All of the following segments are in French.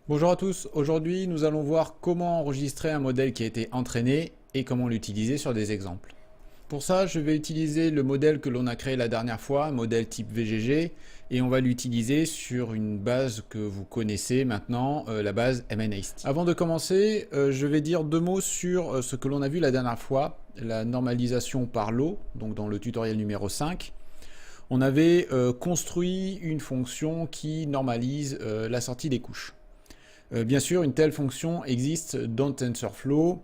Bonjour à tous, aujourd'hui nous allons voir comment enregistrer un modèle qui a été entraîné et comment l'utiliser sur des exemples. Pour ça, je vais utiliser le modèle que l'on a créé la dernière fois, un modèle type VGG, et on va l'utiliser sur une base que vous connaissez maintenant, la base MNIST. Avant de commencer, je vais dire deux mots sur ce que l'on a vu la dernière fois, la normalisation par lot, donc dans le tutoriel numéro 5. On avait construit une fonction qui normalise la sortie des couches. Bien sûr, une telle fonction existe dans TensorFlow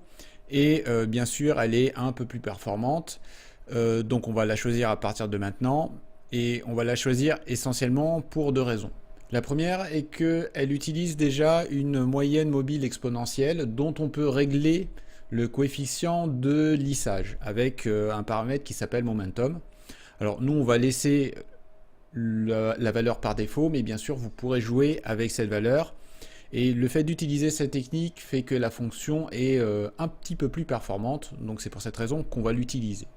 et bien sûr, elle est un peu plus performante. Donc on va la choisir à partir de maintenant et on va la choisir essentiellement pour deux raisons. La première est qu'elle utilise déjà une moyenne mobile exponentielle dont on peut régler le coefficient de lissage avec un paramètre qui s'appelle momentum. Alors nous, on va laisser la valeur par défaut, mais bien sûr, vous pourrez jouer avec cette valeur. Et le fait d'utiliser cette technique fait que la fonction est un petit peu plus performante, donc c'est pour cette raison qu'on va l'utiliser.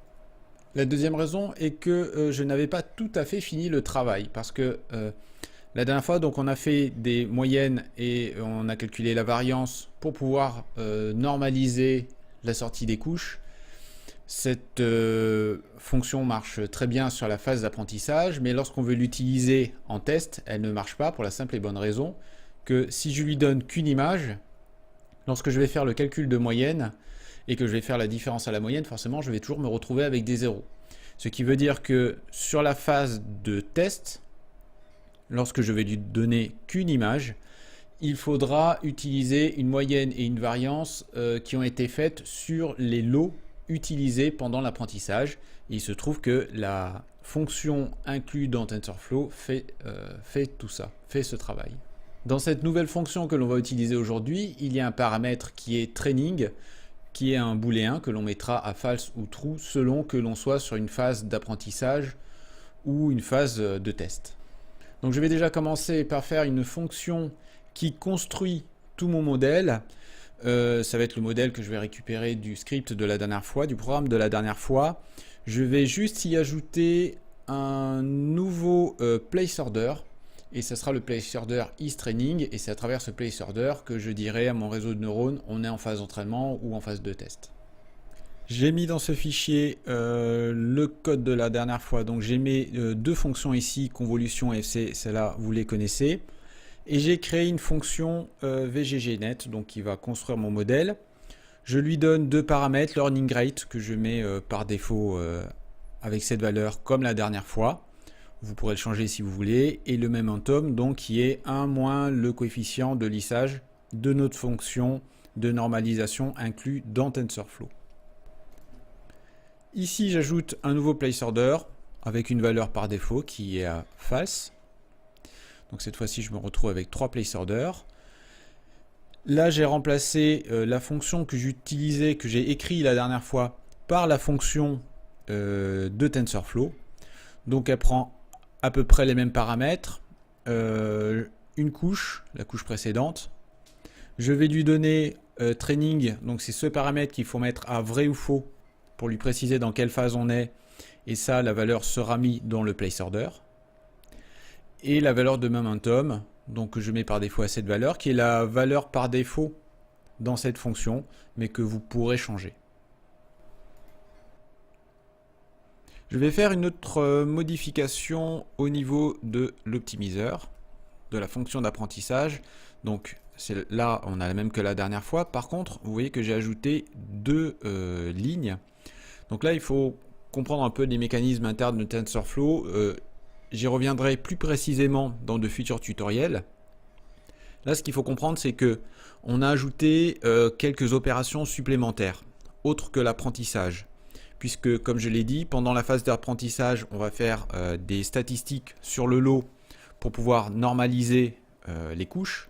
La deuxième raison est que je n'avais pas tout à fait fini le travail, parce que la dernière fois, donc, on a fait des moyennes et on a calculé la variance pour pouvoir normaliser la sortie des couches. Cette fonction marche très bien sur la phase d'apprentissage, mais lorsqu'on veut l'utiliser en test, elle ne marche pas pour la simple et bonne raison que si je lui donne qu'une image, lorsque je vais faire le calcul de moyenne et que je vais faire la différence à la moyenne, forcément je vais toujours me retrouver avec des zéros. Ce qui veut dire que sur la phase de test, lorsque je vais lui donner qu'une image, il faudra utiliser une moyenne et une variance qui ont été faites sur les lots utilisés pendant l'apprentissage. Il se trouve que la fonction inclue dans TensorFlow fait tout ça, fait ce travail. Dans cette nouvelle fonction que l'on va utiliser aujourd'hui, il y a un paramètre qui est training, qui est un booléen que l'on mettra à false ou true selon que l'on soit sur une phase d'apprentissage ou une phase de test. Donc je vais déjà commencer par faire une fonction qui construit tout mon modèle. Ça va être le modèle que je vais récupérer du script de la dernière fois, du programme de la dernière fois. Je vais juste y ajouter un nouveau placeholder. Et ça sera le placeholder isTraining, et c'est à travers ce placeholder que je dirai à mon réseau de neurones on est en phase d'entraînement ou en phase de test. J'ai mis dans ce fichier le code de la dernière fois, donc j'ai mis deux fonctions ici, convolution et fc, celles-là vous les connaissez. Et j'ai créé une fonction VGGNet, donc qui va construire mon modèle. Je lui donne deux paramètres, learning rate que je mets par défaut avec cette valeur comme la dernière fois. Vous pourrez le changer si vous voulez, et le momentum donc qui est 1 moins le coefficient de lissage de notre fonction de normalisation inclus dans TensorFlow. Ici j'ajoute un nouveau placeholder avec une valeur par défaut qui est à false. Donc cette fois-ci je me retrouve avec 3 placeholders. Là j'ai remplacé la fonction que j'utilisais, que j'ai écrit la dernière fois, par la fonction de TensorFlow. Donc elle prend à peu près les mêmes paramètres, une couche, la couche précédente. Je vais lui donner training, donc c'est ce paramètre qu'il faut mettre à vrai ou faux pour lui préciser dans quelle phase on est, et ça la valeur sera mise dans le placeholder. Et la valeur de momentum, donc je mets par défaut à cette valeur, qui est la valeur par défaut dans cette fonction, mais que vous pourrez changer. Je vais faire une autre modification au niveau de l'optimiseur, de la fonction d'apprentissage. Donc là, on a la même que la dernière fois. Par contre, vous voyez que j'ai ajouté deux lignes. Donc là, il faut comprendre un peu les mécanismes internes de TensorFlow. J'y reviendrai plus précisément dans de futurs tutoriels. Là, ce qu'il faut comprendre, c'est que on a ajouté quelques opérations supplémentaires, autres que l'apprentissage. Puisque, comme je l'ai dit, pendant la phase d'apprentissage, on va faire des statistiques sur le lot pour pouvoir normaliser les couches.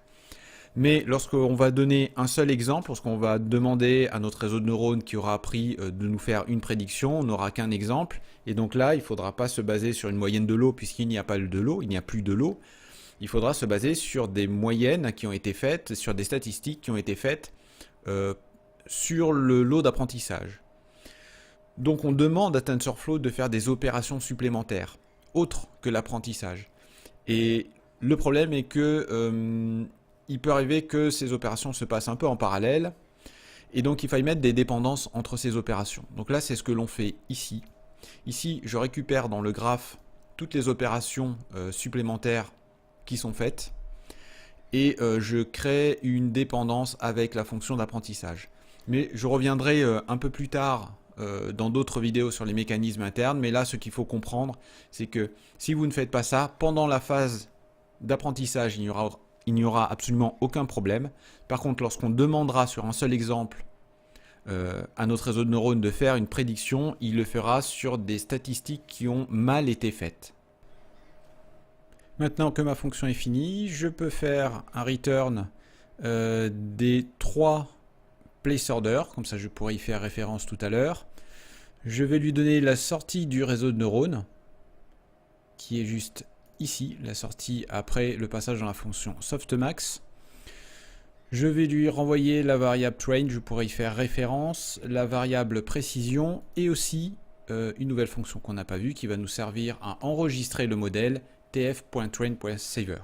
Mais lorsqu'on va donner un seul exemple, lorsqu'on va demander à notre réseau de neurones qui aura appris de nous faire une prédiction, on n'aura qu'un exemple. Et donc là, il ne faudra pas se baser sur une moyenne de lot puisqu'il n'y a pas de lot, il n'y a plus de lot. Il faudra se baser sur des moyennes qui ont été faites, sur des statistiques qui ont été faites sur le lot d'apprentissage. Donc on demande à TensorFlow de faire des opérations supplémentaires, autres que l'apprentissage. Et le problème est que il peut arriver que ces opérations se passent un peu en parallèle, et donc il faille mettre des dépendances entre ces opérations. Donc là, c'est ce que l'on fait ici. Ici, je récupère dans le graphe toutes les opérations supplémentaires qui sont faites, et je crée une dépendance avec la fonction d'apprentissage. Mais je reviendrai un peu plus tard dans d'autres vidéos sur les mécanismes internes, mais là, ce qu'il faut comprendre, c'est que si vous ne faites pas ça, pendant la phase d'apprentissage, il n'y aura absolument aucun problème. Par contre, lorsqu'on demandera sur un seul exemple à notre réseau de neurones de faire une prédiction, il le fera sur des statistiques qui ont mal été faites. Maintenant que ma fonction est finie, je peux faire un return des 3 placeholders, comme ça je pourrais y faire référence tout à l'heure. Je vais lui donner la sortie du réseau de neurones, qui est juste ici, la sortie après le passage dans la fonction softmax. Je vais lui renvoyer la variable train, je pourrais y faire référence, la variable précision et aussi une nouvelle fonction qu'on n'a pas vue qui va nous servir à enregistrer le modèle tf.train.saver.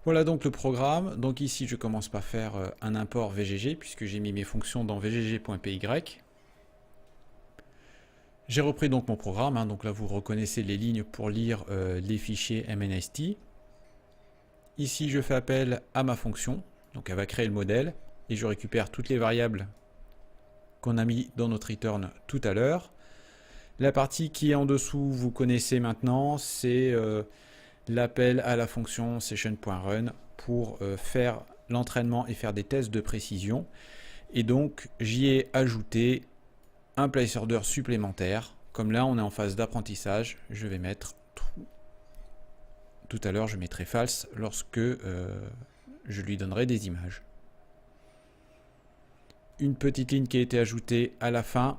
Voilà donc le programme. Donc ici je commence par faire un import VGG puisque j'ai mis mes fonctions dans vgg.py. J'ai repris donc mon programme, hein, donc là vous reconnaissez les lignes pour lire les fichiers MNIST. Ici je fais appel à ma fonction, donc elle va créer le modèle et je récupère toutes les variables qu'on a mis dans notre return tout à l'heure. La partie qui est en dessous, vous connaissez maintenant, c'est l'appel à la fonction session.run pour faire l'entraînement et faire des tests de précision. Et donc j'y ai ajouté un placeholder supplémentaire. Comme là on est en phase d'apprentissage, je vais mettre true. Tout à l'heure je mettrai false lorsque je lui donnerai des images. Une petite ligne qui a été ajoutée à la fin.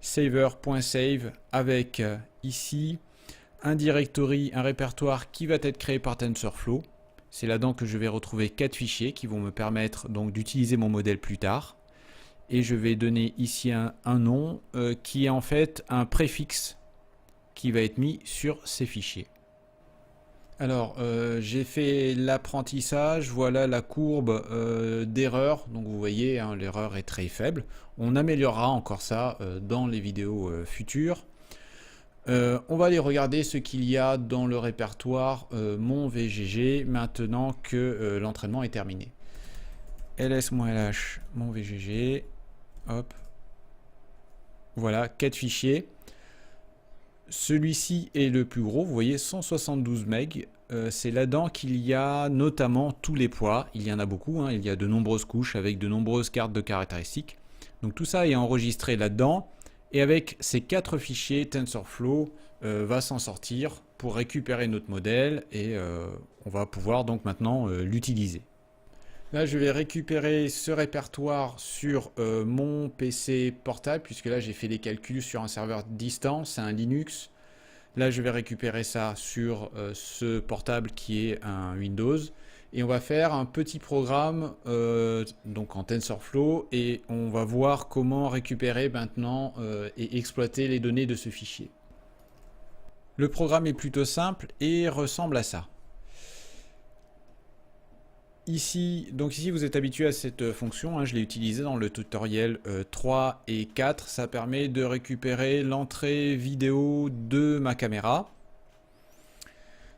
Saver.save avec ici un directory, un répertoire qui va être créé par TensorFlow. C'est là-dedans que je vais retrouver 4 fichiers qui vont me permettre donc d'utiliser mon modèle plus tard. Et je vais donner ici un nom qui est en fait un préfixe qui va être mis sur ces fichiers. Alors, j'ai fait l'apprentissage, voilà la courbe d'erreur, donc vous voyez, hein, l'erreur est très faible. On améliorera encore ça dans les vidéos futures. On va aller regarder ce qu'il y a dans le répertoire mon VGG maintenant que l'entraînement est terminé. ls-lh mon VGG, hop, voilà, 4 fichiers. Celui-ci est le plus gros, vous voyez 172 MB. C'est là-dedans qu'il y a notamment tous les poids. Il y en a beaucoup, hein. Il y a de nombreuses couches avec de nombreuses cartes de caractéristiques. Donc tout ça est enregistré là-dedans. Et avec ces 4 fichiers, TensorFlow va s'en sortir pour récupérer notre modèle et on va pouvoir donc maintenant l'utiliser. Là, je vais récupérer ce répertoire sur mon PC portable, puisque là, j'ai fait des calculs sur un serveur distant, c'est un Linux. Là, je vais récupérer ça sur ce portable qui est un Windows. Et on va faire un petit programme donc en TensorFlow et on va voir comment récupérer maintenant et exploiter les données de ce fichier. Le programme est plutôt simple et ressemble à ça. Ici, vous êtes habitué à cette fonction, hein, je l'ai utilisée dans le tutoriel 3 et 4. Ça permet de récupérer l'entrée vidéo de ma caméra.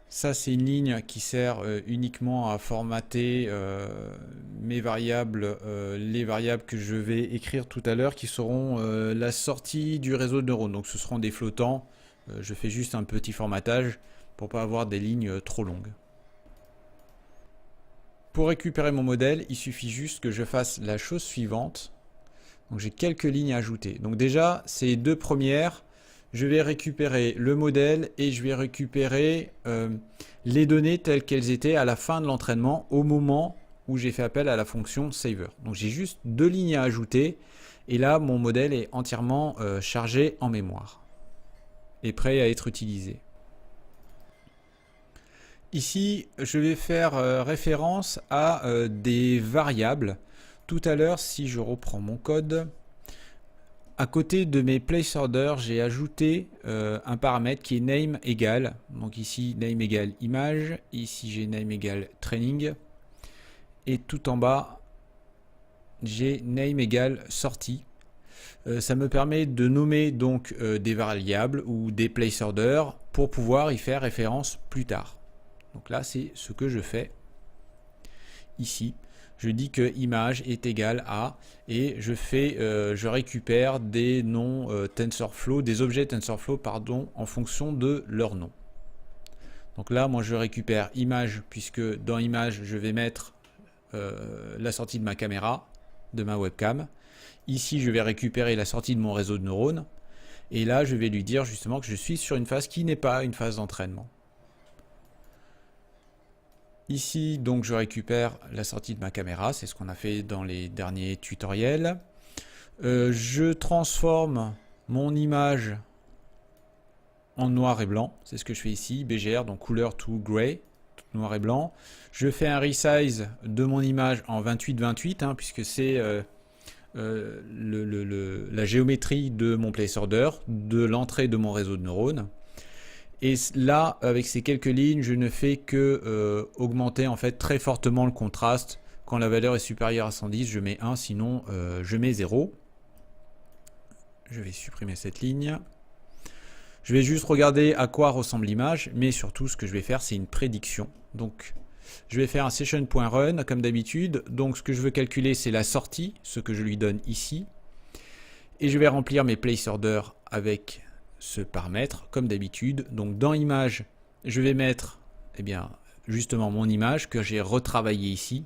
Ça, c'est une ligne qui sert uniquement à formater mes variables, les variables que je vais écrire tout à l'heure, qui seront la sortie du réseau de neurones. Donc ce seront des flottants. Je fais juste un petit formatage pour ne pas avoir des lignes trop longues. Pour récupérer mon modèle, il suffit juste que je fasse la chose suivante. Donc j'ai quelques lignes à ajouter. Donc déjà, ces deux premières, je vais récupérer le modèle et je vais récupérer les données telles qu'elles étaient à la fin de l'entraînement au moment où j'ai fait appel à la fonction saver. Donc j'ai juste 2 lignes à ajouter et là mon modèle est entièrement chargé en mémoire et prêt à être utilisé. Ici, je vais faire référence à des variables. Tout à l'heure, si je reprends mon code, À côté de mes placeholders, j'ai ajouté un paramètre qui est name égale. Donc ici, name égale image. Ici, j'ai name égale training. Et tout en bas, j'ai name égale sortie. Ça me permet de nommer donc des variables ou des placeholders pour pouvoir y faire référence plus tard. Donc là, c'est ce que je fais ici. Je dis que image est égale à et je récupère des noms TensorFlow, des objets TensorFlow pardon, en fonction de leur nom. Donc là, moi, je récupère image puisque dans image, je vais mettre la sortie de ma caméra, de ma webcam. Ici, je vais récupérer la sortie de mon réseau de neurones. Et là, je vais lui dire justement que je suis sur une phase qui n'est pas une phase d'entraînement. Ici, donc, je récupère la sortie de ma caméra. C'est ce qu'on a fait dans les derniers tutoriels. Je transforme mon image en noir et blanc. C'est ce que je fais ici. BGR, donc couleur to gray, noir et blanc. Je fais un resize de mon image en 28-28, hein, puisque c'est la géométrie de mon placeholder, de l'entrée de mon réseau de neurones. Et là, avec ces quelques lignes, je ne fais que augmenter en fait très fortement le contraste. Quand la valeur est supérieure à 110, je mets 1, sinon je mets 0. Je vais supprimer cette ligne. Je vais juste regarder à quoi ressemble l'image, mais surtout ce que je vais faire, c'est une prédiction. Donc, je vais faire un session.run comme d'habitude. Donc, ce que je veux calculer, c'est la sortie, ce que je lui donne ici. Et je vais remplir mes placeholders avec ce paramètre, comme d'habitude. Donc, dans image, je vais mettre, eh bien, justement mon image que j'ai retravaillée ici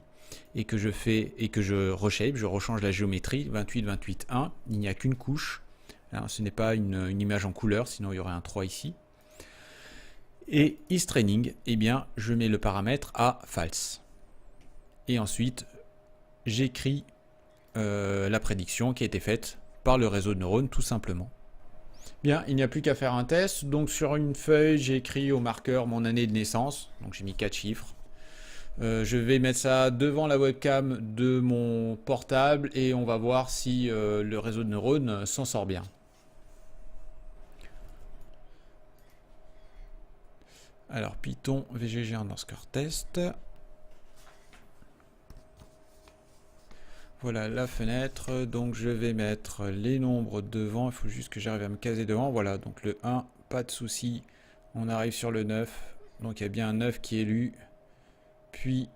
et que je reshape, je rechange la géométrie 28-28-1. Il n'y a qu'une couche. Alors, ce n'est pas une image en couleur, sinon il y aurait un 3 ici. Et isTraining, eh bien, je mets le paramètre à false. Et ensuite, j'écris la prédiction qui a été faite par le réseau de neurones, tout simplement. Bien, il n'y a plus qu'à faire un test. Donc sur une feuille, j'ai écrit au marqueur mon année de naissance. Donc j'ai mis 4 chiffres. Je vais mettre ça devant la webcam de mon portable et on va voir si le réseau de neurones s'en sort bien. Alors Python VGG underscore test. Voilà la fenêtre, donc je vais mettre les nombres devant, il faut juste que j'arrive à me caser devant. Voilà, donc le 1, pas de souci, on arrive sur le 9, donc il y a bien un 9 qui est lu, puis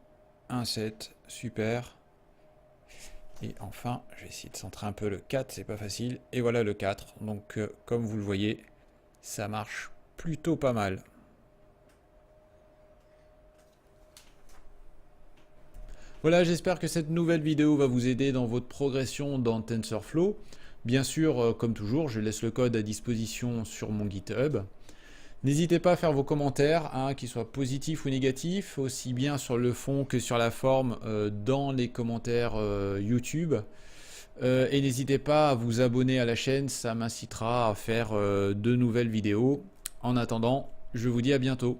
un 7, super. Et enfin, je vais essayer de centrer un peu le 4, c'est pas facile, et voilà le 4. Donc comme vous le voyez, ça marche plutôt pas mal. Voilà, j'espère que cette nouvelle vidéo va vous aider dans votre progression dans TensorFlow. Bien sûr, comme toujours, je laisse le code à disposition sur mon GitHub. N'hésitez pas à faire vos commentaires, hein, qu'ils soient positifs ou négatifs, aussi bien sur le fond que sur la forme dans les commentaires YouTube. Et n'hésitez pas à vous abonner à la chaîne, ça m'incitera à faire de nouvelles vidéos. En attendant, je vous dis à bientôt.